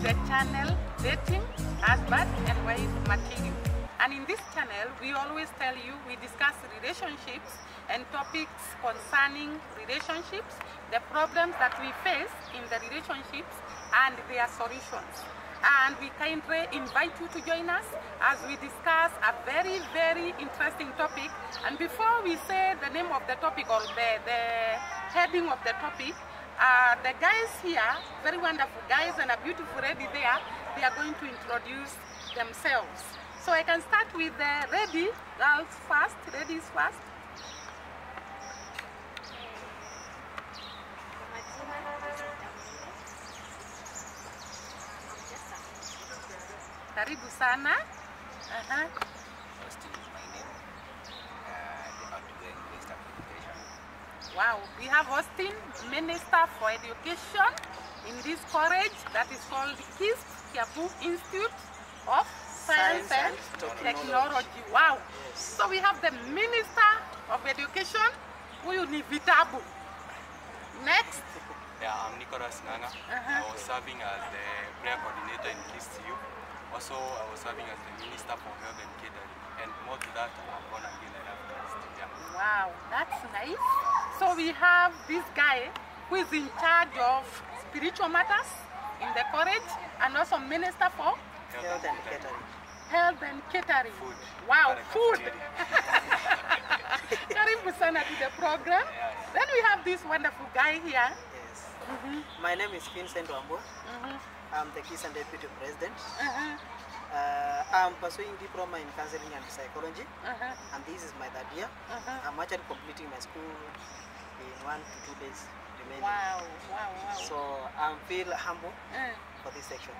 the channel Dating, Husband and Wife Material. And in this channel, we always tell you we discuss relationships and topics concerning relationships, the problems that we face in the relationships and their solutions. And we kindly invite you to join us as we discuss a very, very interesting topic. And before we say the name of the topic or the heading of the topic, the guys here, very wonderful guys and a beautiful lady there, they are going to introduce themselves. So I can start with the lady, girls first, ladies first. Karibu sana. Austin is my name. The outgoing Minister for Education. Wow, we have Austin, Minister for Education in this college that is called KIST, Kiambu Institute of Science and Technology. Wow. So we have the Minister of Education, huyu ni vitabu. Next. Yeah, I'm Nicholas Nganga. I was serving as the prayer coordinator in KISTU. Also, I was serving as the Minister for Health and Catering. And more to that, I'm born again and I've Christ. Yeah. Wow, that's nice. So we have this guy who is in charge of spiritual matters in the college and also Minister for Health and Catering. Health and Catering. Food. Wow, food. Cafeteria. Karibu sana to the program. Then we have this wonderful guy here. Yes. My name is Vincent Wambo. I'm the KIST and Deputy President. I'm pursuing diploma in counseling and psychology, and this is my third year. I'm actually completing my school in 1 to 2 days remaining. Wow, wow, wow. So I feel humble for this section.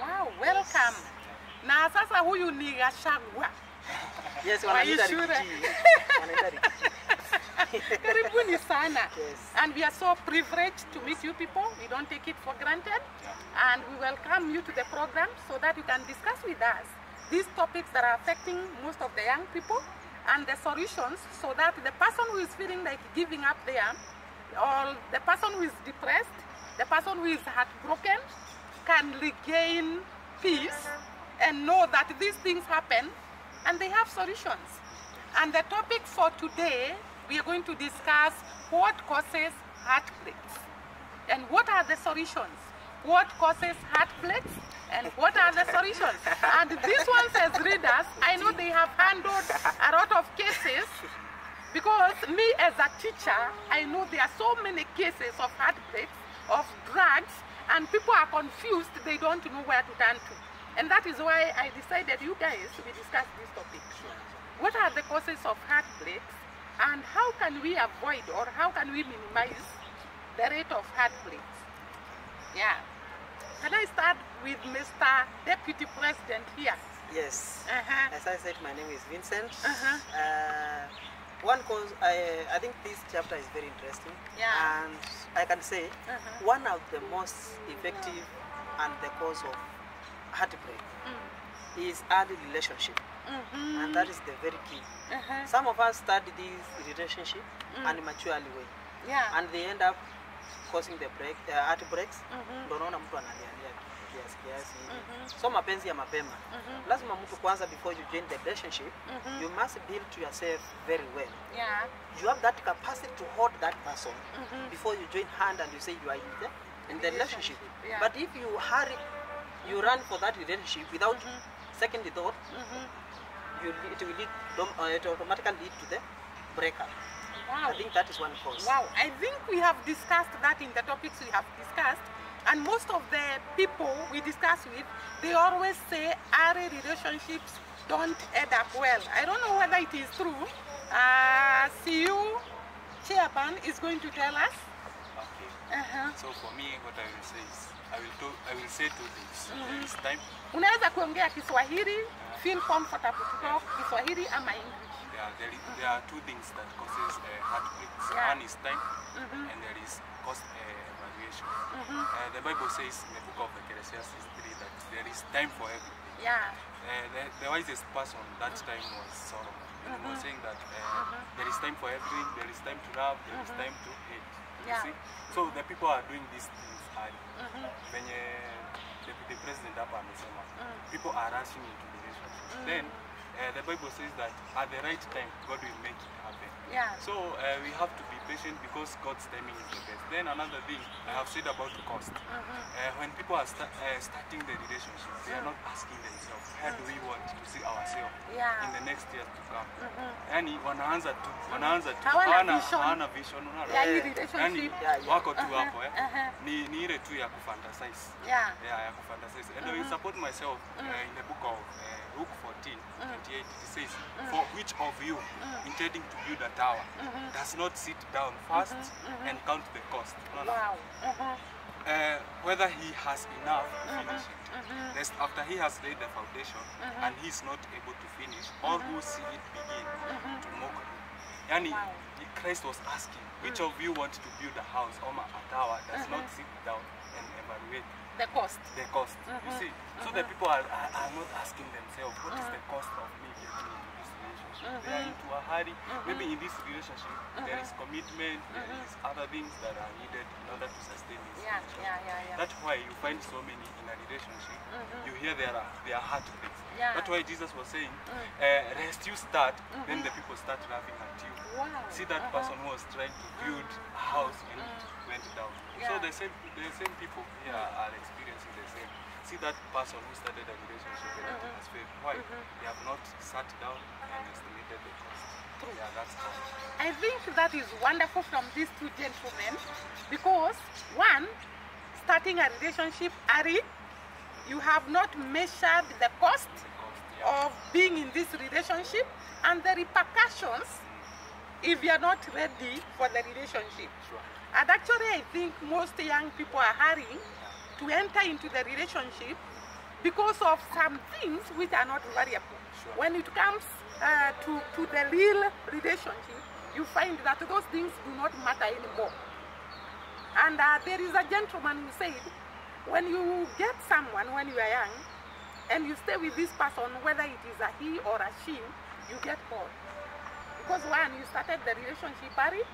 Wow, welcome. Na sasa huyu ni Gachagua. Yes, Are you wanaita sure? Rikichi. Wanaita Rikichi. Karibuni sana. Yes. And we are so privileged to meet you people. We don't take it for granted. And we welcome you to the program so that you can discuss with us these topics that are affecting most of the young people and the solutions so that the person who is feeling like giving up there, or the person who is depressed, the person who is heartbroken can regain peace and know that these things happen and they have solutions. And the topic for today, we are going to discuss what causes heartbreaks and what are the solutions. What causes heartbreaks and what are the solutions? And these ones as readers, I know they have handled a lot of cases because me as a teacher, I know there are so many cases of heartbreaks, of drugs, and people are confused, they don't know where to turn to. And that is why I decided you guys will discuss this topic. What are the causes of heartbreaks and how can we avoid or how can we minimize the rate of heartbreaks? Yeah. Can I start with Mr. Deputy President here? Yes. As I said, my name is Vincent. One cause, I think this chapter is very interesting. Yeah. And I can say one of the most effective and the cause of heartbreak is early relationship. And that is the very key. Some of us start this relationship unmaturely way. Yeah. And they end up causing the heartbreaks. Unaona mtu analialia kiasi kiasi. So mapenzi ya mapema. Lazima mtu kwanza before you join the relationship, you must build to yourself very well. Yeah. You have that capacity to hold that person before you join hand and you say you are in the relationship. Yeah. But if you hurry, you run for that relationship without second thought, it will automatically lead to the breakup. Wow. I think that is one cause. Wow, I think we have discussed that in the topics we have discussed, and most of the people we discuss with, they always say early relationships don't end up well. I don't know whether it is true. CU Chairman is going to tell us. Okay. So for me, what I will say is, I will say two things. There is time. Unaweza kuongea Kiswahili, feel comfortable to talk Kiswahili ama English. There are two things that causes heartbreaks. Yeah. One is time, and there is cost evaluation. The Bible says in the book of Ecclesiastes 3 that there is time for everything. Yeah. The wisest person that time was Solomon. He was saying that there is time for everything, there is time to love, there is time to hate. You Yeah. see? So the people are doing these things early. When Deputy president hapa amesema, people are rushing into relationships. Then the Bible says that at the right time, God will make it happen. Yeah. So we have to be patient because God's timing is the best. Then another thing I have said about cost. When people are starting the relationship, they are not asking themselves, how do we want to see ourselves in the next years to come? Yani wanaanza tu hawana vision, unaona? Yani wako tu hapo ni ile tu ya kufantasize. Ya kufantasize. And I support myself in the book of Luke 14:28. It says, for which of you intending to build a tower does not sit down first and count the cost? Wow. Whether he has enough to finish it. Lest after he has laid the foundation and he is not able to finish, all who see it begin to mock him. Yani, Christ was asking, which of you want to build a house or a tower does not sit down and evaluate the cost? The cost. You see, so the people are not asking themselves, what is the cost of me getting into this relationship? They are into a hurry. Maybe in this relationship, there is commitment, there is other things that are needed in order to sustain this relationship. That's why you find so many in a relationship. You hear there are heartbreaks. That's why Jesus was saying, rest you start, then the people start laughing at you. See that person who was trying to build a house and it went down. So the same people here are experiencing the same. See that person who started a relationship and it has failed. Why? They have not sat down and estimated the cost. Yeah, that's how. I think that is wonderful from these two gentlemen because one, starting a relationship early, you have not measured the cost of being in this relationship and the repercussions if you are not ready for the relationship. And actually I think most young people are hurrying to enter into the relationship because of some things which are not variable. When it comes to the real relationship, you find that those things do not matter anymore. And there is a gentleman who said, when you get someone when you are young, and you stay with this person, whether it is a he or a she, you get bored. Because one, you started the relationship early,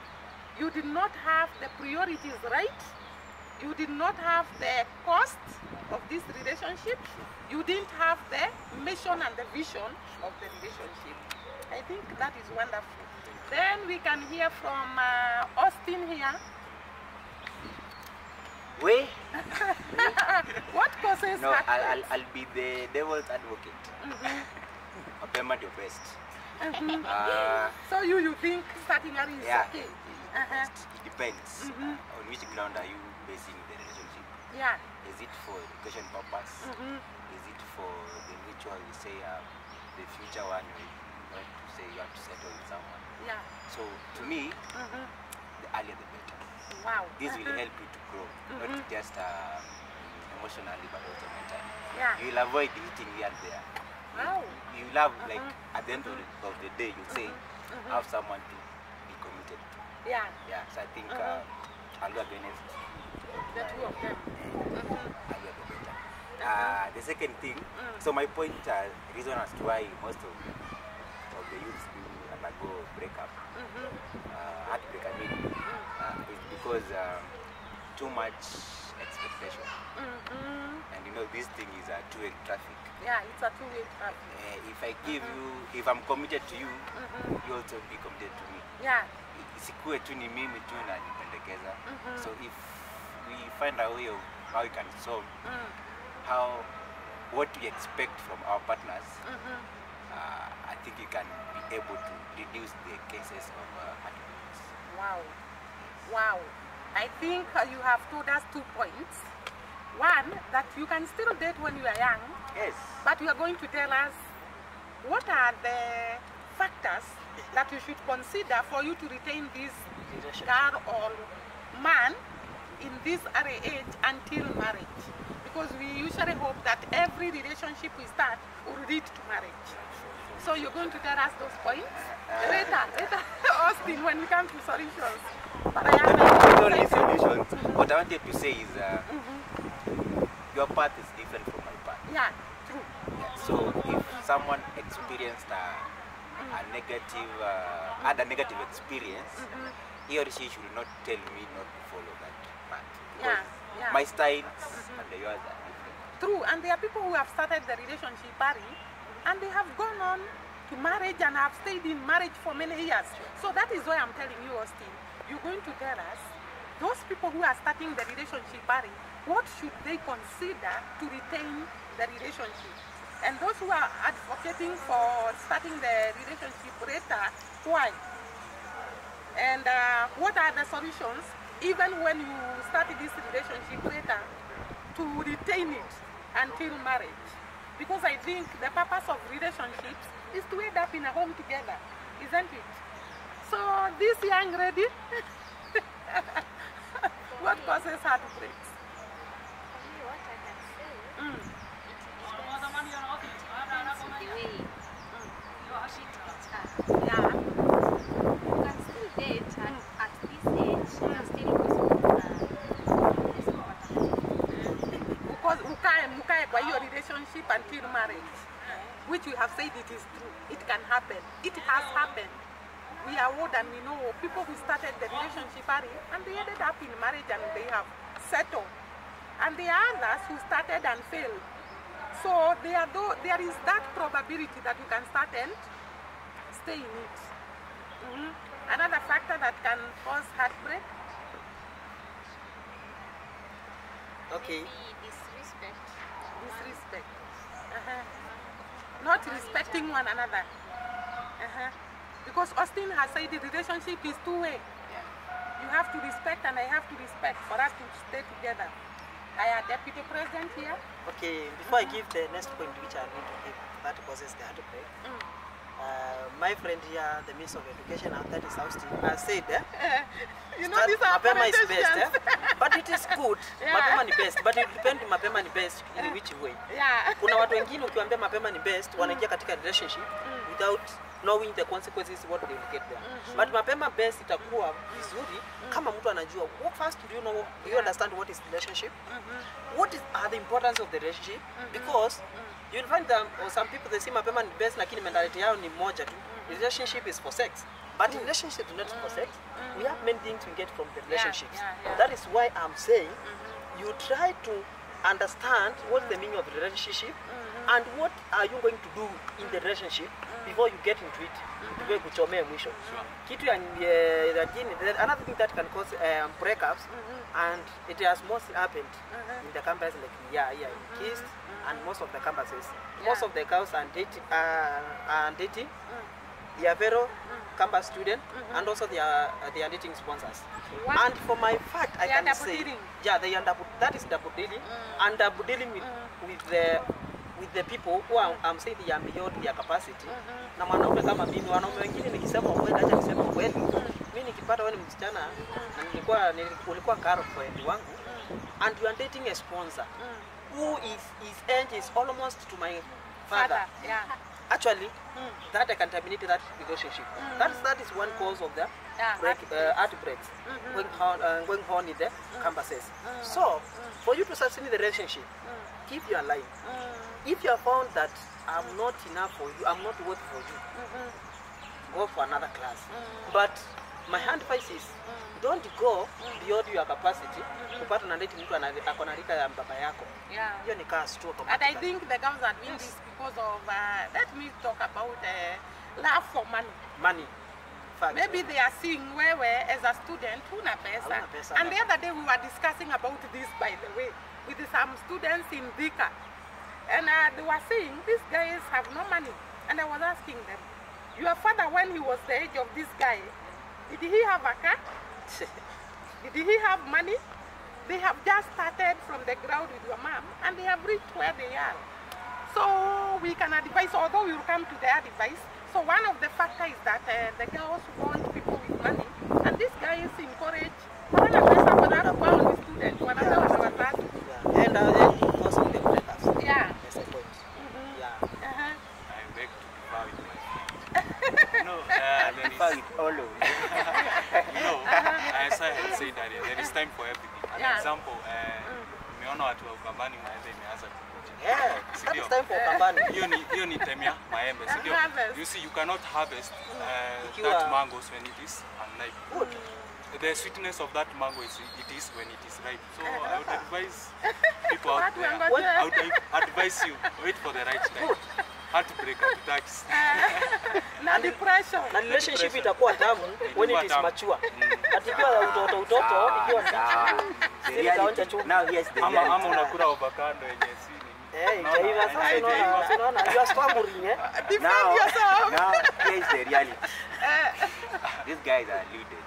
you did not have the priorities right, you did not have the cost of this relationship, you didn't have the mission and the vision of the relationship. I think that is wonderful. Then we can hear from Austin here. Way? What causes No, heartbreak? I'll be the devil's advocate. Obey your best. So you think starting early is okay? It depends on which ground are you basing the relationship. Yeah. Is it for education purpose? Is it for the mutual, you say, the future one, you want to say you have to settle with someone? Yeah. So to me, the earlier the better. Wow. This will help you to grow, not just emotionally but also mentally. Yeah. You'll avoid hitting here and there. Wow. You'll have, like, at the end of the day, you'll say, have someone to be committed to. Yeah. Yeah, so I think I'll go against The two of them. I'll go better. The second thing, so my point, reason as to why most of the youths do undergo breakup, heartbreak, I mean, is because too much expectation. And you know, this thing is a two-way traffic. Yeah, it's a two-way traffic. If I give you, if I'm committed to you, you also be committed to me. Yeah. Isikuwe tu ni mimi tu na nipendekeza. So if we find a way of how we can solve what we expect from our partners, I think you can be able to reduce the cases of heartbreaks. Wow. Wow. I think you have told us 2 points. One, that you can still date when you are young. Yes. But you are going to tell us what are the factors that you should consider for you to retain this girl or man in this early age until marriage. Because we usually hope that every relationship we start will lead to marriage. So you're going to tell us those points later, Austin, when we come to solutions. But I am not only solutions. What I wanted to say is your path is different from my path. Yeah, true. So if someone experienced a negative, had a negative experience, he or she should not tell me not to follow that path. Yeah, yeah. My styles and yours are different. True, and there are people who have started the relationship early and they have gone on to marriage and have stayed in marriage for many years. So that is why I'm telling you, Austin, you're going to tell us, those people who are starting the relationship early, what should they consider to retain the relationship? And those who are advocating for starting the relationship later, why? And what are the solutions, even when you start this relationship later, to retain it until marriage? Because I think the purpose of relationships is to end up in a home together, isn't it? So this young lady, what causes heartbreaks? What I can say, Mm. Yeah. you can still date at this age and still Because mukae kwa hiyo relationship until marriage, which we have said it is true. It can happen. It has happened. We are old and we know people who started the relationship early and they ended up in marriage and they have settled. And there are others who started and failed. So there is that probability that you can start and stay in it. Another factor that can cause heartbreak. Okay. disrespect. Disrespect. Not respecting one another. Because Austin has said the relationship is two-way. You have to respect and I have to respect for us to stay together. I am Deputy President here. Okay, before I give the next point which I need to give, that causes the heartbreak. My friend here, the Minister of Education, and that is Austin, has said, You know, these are mapema is best, politicians. but it is good. Yeah. Mapema ni best, but it depends mapema ni best in which way. Yeah. Kuna watu wengine ukiwaambia mapema ni best, wanaingia katika relationship without knowing the consequences what they will get there. But mapema best itakuwa vizuri kama mtu anajua. First, do you understand what is relationship? What are the importance of the relationship? Because you'll find that some people they say mapema ni best, lakini mentality yao ni moja tu. Relationship is for sex. But relationship is not for sex. We have many things we get from the relationships. yeah. That is why I'm saying you try to understand what's the meaning of the relationship and what are you going to do in the relationship before you get into it. Before kuchomea mwisho. Kitu ya another thing that can cause breakups and it has mostly happened in the campus like in KISS and most of the campuses. Most of the girls are dating. They are very campus student and also they are dating sponsors. What? And for my fact, I They are can double say, dealing. yeah, that is double dealing, and double dealing with the people who I'm saying they are beyond their capacity. Na mwanaume kama mimi, wanaume wengine nikisema ukweli, acha niseme ukweli. Mimi nikipata wewe ni msichana na ulikuwa girlfriend wangu and you are dating a sponsor who his age is almost to my father. Yeah. Actually, that I can terminate that relationship. That is one cause of the heartbreaks going on in the campuses. So, for you to sustain the relationship, keep your line. If you have found that I'm not enough for you, I'm not worth for you, go for another class. But my advice is, don't go beyond your capacity. Kupata na date mtu akona rika ya baba yako. Yeah. Hiyo ni cast tu And I think the girls are doing this because of, let me talk about love for money. money. Fact. Maybe they are seeing wewe as a student, huna pesa. Hauna pesa, And the other day we were discussing about this, by the way, with some students in Dhika. And they were saying, these guys have no money. And I was asking them, your father, when he was the age of this guy, did he have a car? Did he have money? They have just started from the ground with your mom and they have reached where they are. So we can advise, although we will come to the advice. So one of the factors is that the girls want people with money, and these guys encourage hawana pesa wanataka kuwa ni student, wanataka watatu. Yeah. And then causing the breakups. Yeah. That's the point. Yeah. I beg to differ with my friend. No, there is, as I had said earlier, there is time for everything. An Yeah. example, nimeona watu wa Ukambani maembe imeanza kukuja. Yeah, that is time for Kambani. Hiyo ni time ya maembe, sindio? Harvest. You see, you cannot harvest Ikiwa- that mangoes when it is unripe. Good. the sweetness of that mango is it is when it is ripe. So I would advise people out Watu there. wangoje. I would advise you wait for the right time. Heartbreak attacks. Na depression. Na relationship itakuwa tamu when it is mature. Atikiwa utoto ikiwa The itaonja reality. chumvi. Now here's the Ama reality. unakula avocado yenye si nini. Itaiva sasa unaona you are stammering Defend Now yourself. here's the reality. These guys are alluded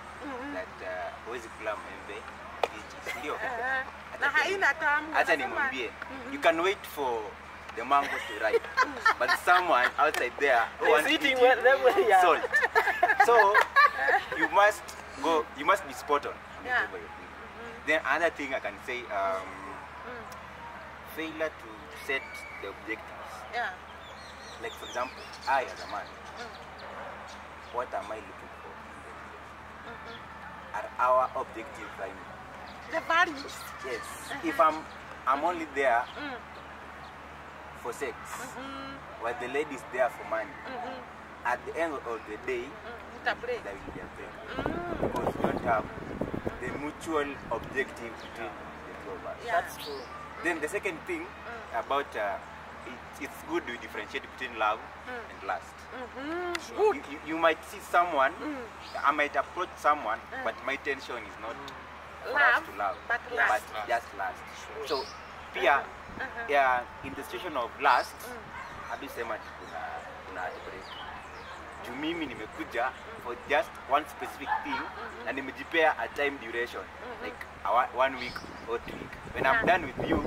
that huwezi kula maembe mbichi, ndio? Na haina tamu. Acha nimwambie, you can wait for the mango to ripe, but someone outside there who wants to eating eat well, yeah. salt. So you must be spot on. Yeah. Whatever you're doing. Then another thing I can say, failure to set the objectives. Yeah. Like for example, I as a man, what am I looking for in the relationship? Are our objectives right? The values. Yes. If I'm only there for sex, while the lady is there for money, at the end of the day, It's a break. there will be a break. Because you don't have the mutual objective between the two of us. Yeah. That's true. Then the second thing about it's good to differentiate between love and lust. Good. You might see someone, I might approach someone, but my intention is not for us Love, to love, but lust. just lust. So, pia, yeah, in the situation of lust, hadi sema ati kuna heartbreak. Juu mimi nimekuja for just one specific thing na nimejipea a time duration, like 1 week or 2 weeks. When I'm done with you,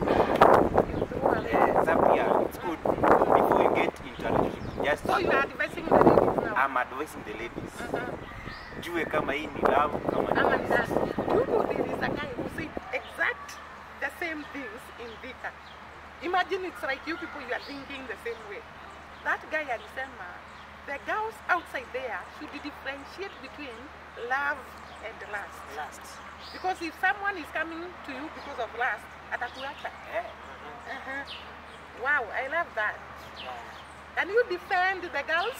it's good before you get into a relationship. Just So you are advising the ladies now. I'm advising the ladies. Jue kama hii ni love, kama ni I'm lust. there is a guy who said exact the same things in Vika. Imagine it's like you people, you are thinking the same way. That guy alisema, the girls outside there should differentiate between love and lust. Last. Because if someone is coming to you because of lust, atakuacha. Yeah. Wow, I love that. Can you defend the girls?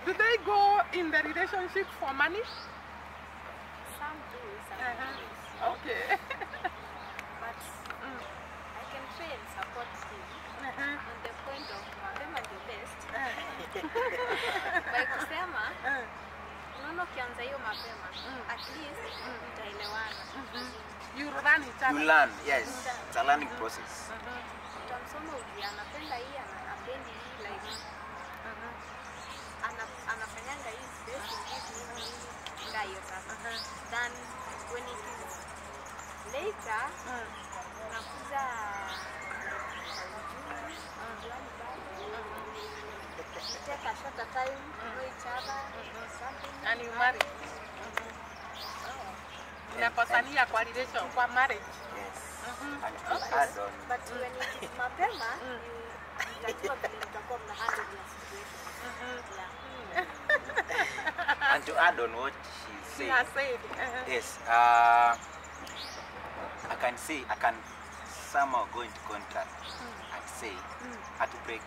Do they go in the relationship for money? Some do, some do. Okay. But I can try and support him on the point of mapema ndio best. By kusema, unaona ukianza hiyo mapema, at least mtaelewana. You run each You other. learn, yes. It's a learning process. Utamsoma ujue anapenda hii, anapendi hii, like anafanyanga hii best in this nini ngayo sasa. Then when it is later, unakuja take a shorter time to know each other, something. And you marry. Inakosania kwa relation, kwa marriage. Yes. And to add on, But when it is mapema, mtajua vile mtakuwa mna handle your situation. Yeah. and to add on what she's She saying, has said. yes, I can somehow go into contrast and say heartbreak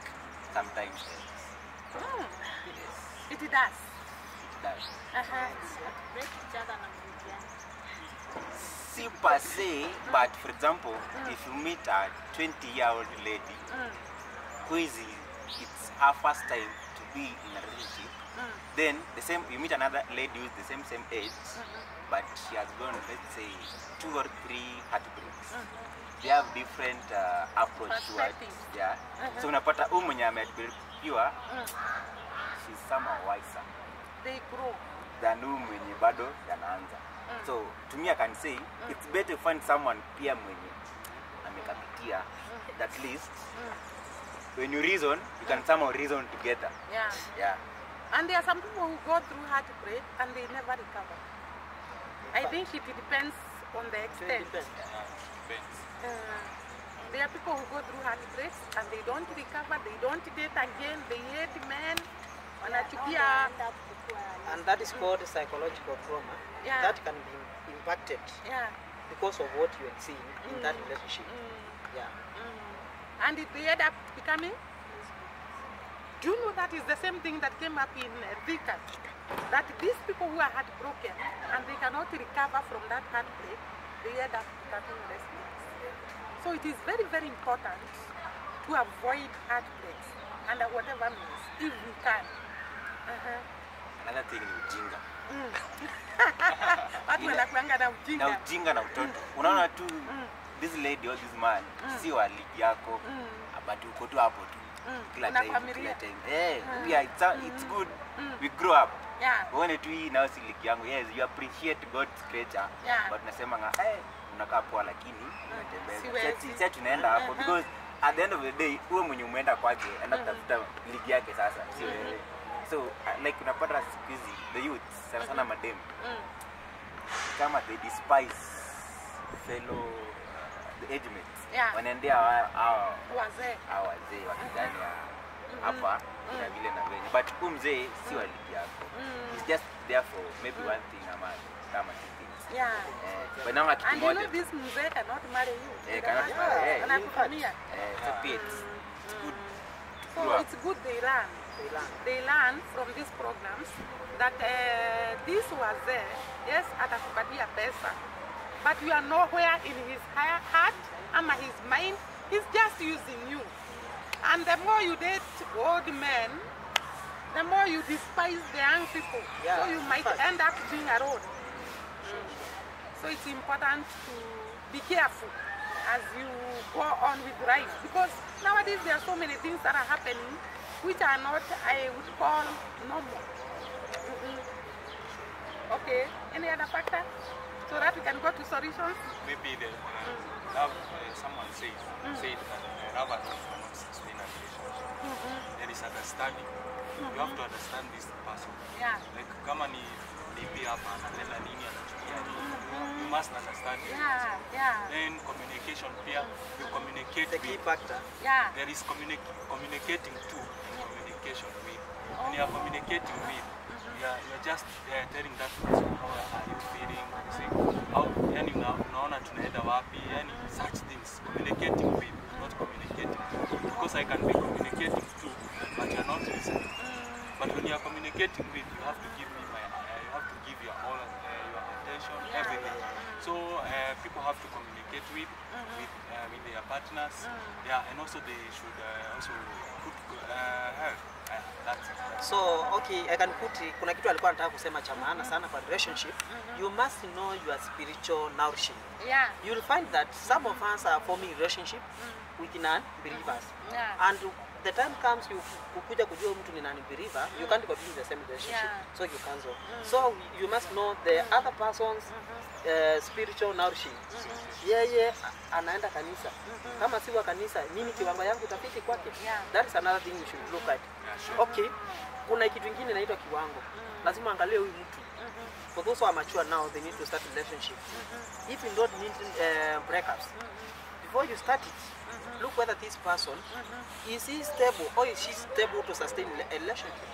sometimes ends. It does. It does. Break each other na mrudiana. See per se, but for example, if you meet a 20-year-old lady who it's her first time to be in a relationship, then you meet another lady with the same age, but she has gone, let's say, 2 or 3 heartbreaks. They have different approach towards, Perspectives. yeah. So unapata mwenye ameheartbreakiwa, she's somehow wiser They grow. than mwenye bado yanaanza. So to me I can say it's better to find someone pia mwenye amekapitia, at least when you reason, you can somehow reason together. Yeah. Yeah. And there are some people who go through heartbreak and they never recover. I think it depends on the extent. Depends. There are people who go through heartbreaks and they don't recover, they don't date again, they hate men, wanachukia. End up kukua And that is called psychological trauma. Yeah. That can be impacted Yeah. because of what you had seen in that relationship. Yeah. And they end up becoming Do you know that is the same thing that came up in Thika? That these people who are heartbroken and they cannot recover from that heartbreak, they end up becoming lesbians. So it is very, very important to avoid heartbreaks under whatever means, if we can. Another thing ni ujinga. Watu wanakuanga na ujinga. Na ujinga na utoto. Unaona tu this lady or this man si wa ligi yako, but uko tu hapo tu. Kila time. Yeah, it's good. We grow up. Yeah. Uone tu hii nao si ligi yangu. Yes, you appreciate God's creature. Yeah. But nasema nga unakaa poa lakini unatembea. Siwezi. Sasa tunaenda hapo because at the end of the day huyo mwenye umeenda kwake anatafuta ligi yake sasa, sio wewe. So like unapata siku hizi the youth sana sana madem kama they despise fellow the age mates. Yeah. Wanaendea hao Wazee. wazee wakidhani hapa na vile na venye, but huyu mzee si wa ligi yako. He's just there for maybe one thing ama kama two things. Yeah. But now at And you know this mzee cannot marry you. cannot marry. Anakufanyia. So it's good. So it's good they learn. They learn from these programs that this was there, yes, atakupatia pesa, but you are nowhere in his heart ama his mind. He's just using you. And the more you date old men, the more you despise the young people. Yeah, So you might end up being alone. So it's important to be careful as you go on with life, because nowadays there are so many things that are happening which are not, I would call, normal. Okay, any other factor? So that we can go to solutions? Maybe the love, someone said that love alone cannot sustain a relationship. There is understanding. You have to understand this person. Yeah. Like kama ni bibi hapa ananena nini anachukia nini. You must understand it. Yeah. Then communication pia, you communicate The key with. factor. Yeah. There is communicating to and communication with. When you are communicating with, you're just telling that person how are you feeling, you say, how, yani unaona tunaenda wapi, yani such things. Communicating with, not communicating to. Because I can be communicating to, but you're not listening. But when you are communicating with, you have to give me you have to give your all your attention, everything. So people have to communicate with their partners. Yeah, and also they should also put health. That's it. So okay, I can put kuna kitu alikuwa anataka kusema cha maana sana kwa relationship. You must know your spiritual nourishing. Yeah. You'll find that some of us are forming relationship with non-believers. Yeah. And the time comes you kukuja kujua mtu ni non-believer, you can't continue the same relationship. Yeah. So you cancel. So you must know the other person's spiritual nourishing. Yeye anaenda kanisa. Kama si wa kanisa, mimi kiwango yangu tafiki kwake. Yeah. That is another thing you should look at. Okay, kuna kitu kingine inaitwa kiwango. Lazima angalie huyu mtu. For those who are mature now, they need to start a relationship. If you don't need breakups, before you start it, look whether this person is he stable or is she stable to sustain a relationship.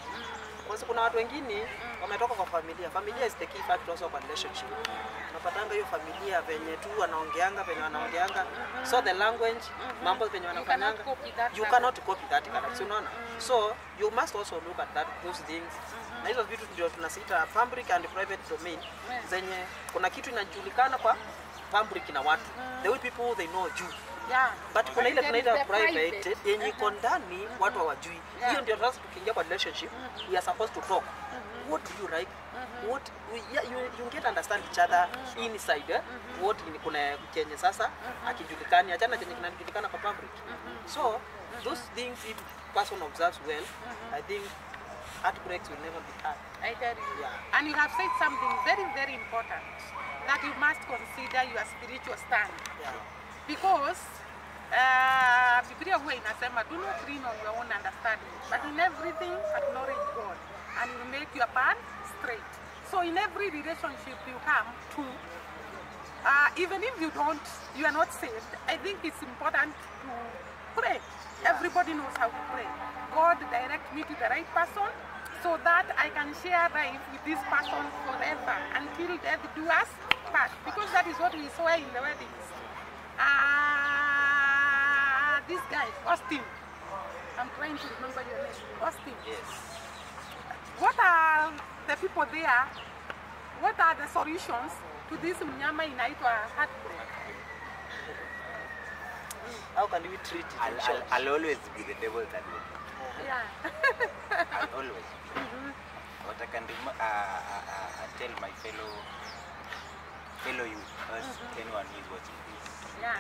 Kwa sababu kuna watu wengine wametoka kwa familia. Familia is the key factor also kwa relationship. Unapatanga hiyo familia venye tu wanaongeanga venye wanaongeanga. So the language, mambo venye wanafanyanga, you cannot copy that character. Unaona? So you must also look at those things. Na hizo vitu ndio tunasita public and private domain. Zenye kuna kitu inajulikana kwa public na watu. The way people they know you. Yeah. But kuna ile There is tunaita the private yenye iko ndani watu hawajui. Hiyo ndio sasa tukiingia kwa relationship, we are supposed to talk. What do you like? What you get understand each other inside. What kuna chenye sasa akijulikani, achana chenye kinajulikana kwa public. So those things if person observes well, I think heartbreaks will never be had. I tell you. Yeah. And you have said something very, very important, that you must consider your spiritual stand. Yeah. Because Biblia huwa inasema, do not lean on your own understanding, but in everything acknowledge God, and He will make your path straight. So in every relationship you come to, even if you are not saved, I think it's important to pray. Everybody knows how to pray. God direct me to the right person, so that I can share life with this person forever until death do us part. Because that is what we saw in the weddings. This guy, Austin, I'm trying to remember your name. Austin. Yes. What are the people there? What are the solutions to this mnyama inaitwa heartbreak? How can we treat it? in short? I'll always be the devil's advocate. Yeah. I'll always be. What I can tell my fellow youth, anyone who is watching this, Yeah.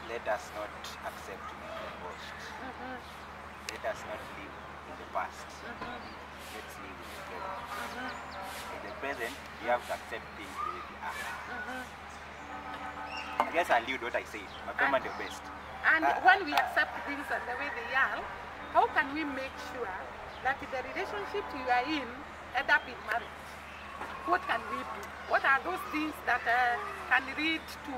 let us not accept being washed. Let us not live in the past. Let's live in the present. In the present, you have to accept things the way they are. I guess I'll leave what I say. My comment the best. And when we accept things the way they are, how can we make sure that the relationship you are in end up in marriage? What can we do? What are those things that can lead to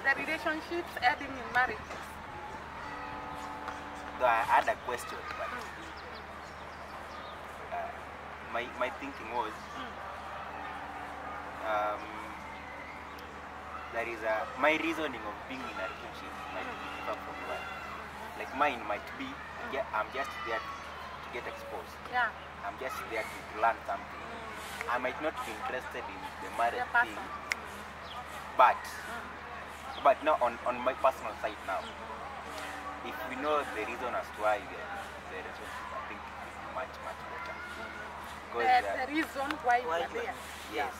the relationships ending in marriages? So I had a question, but my thinking was there is my reasoning of being in a relationship might be different from yours. Like mine might be, yeah, I'm just there to get exposed. Yeah. I'm just there to learn something. I might not be interested in the marriage The person. thing, but now on my personal side now, if we know the reason as to why the relationship, I think it will be much better. Because The reason why you Why are there. yes,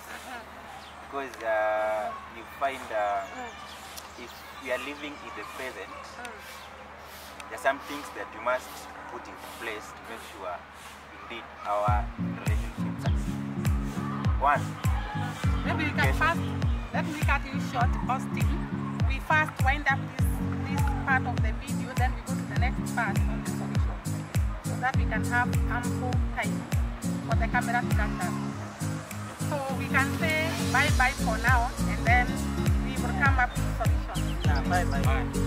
because you find if we are living in the present, there are some things that you must put into place to make sure indeed our relationship succeeds. One, Maybe we can first, let me cut you short, Austin. We first wind up this part of the video, then we go to the next part on the solution, so that we can have ample time for the camera to catch us. So we can say bye-bye for now, and then we will come up with solutions. Bye bye. Bye.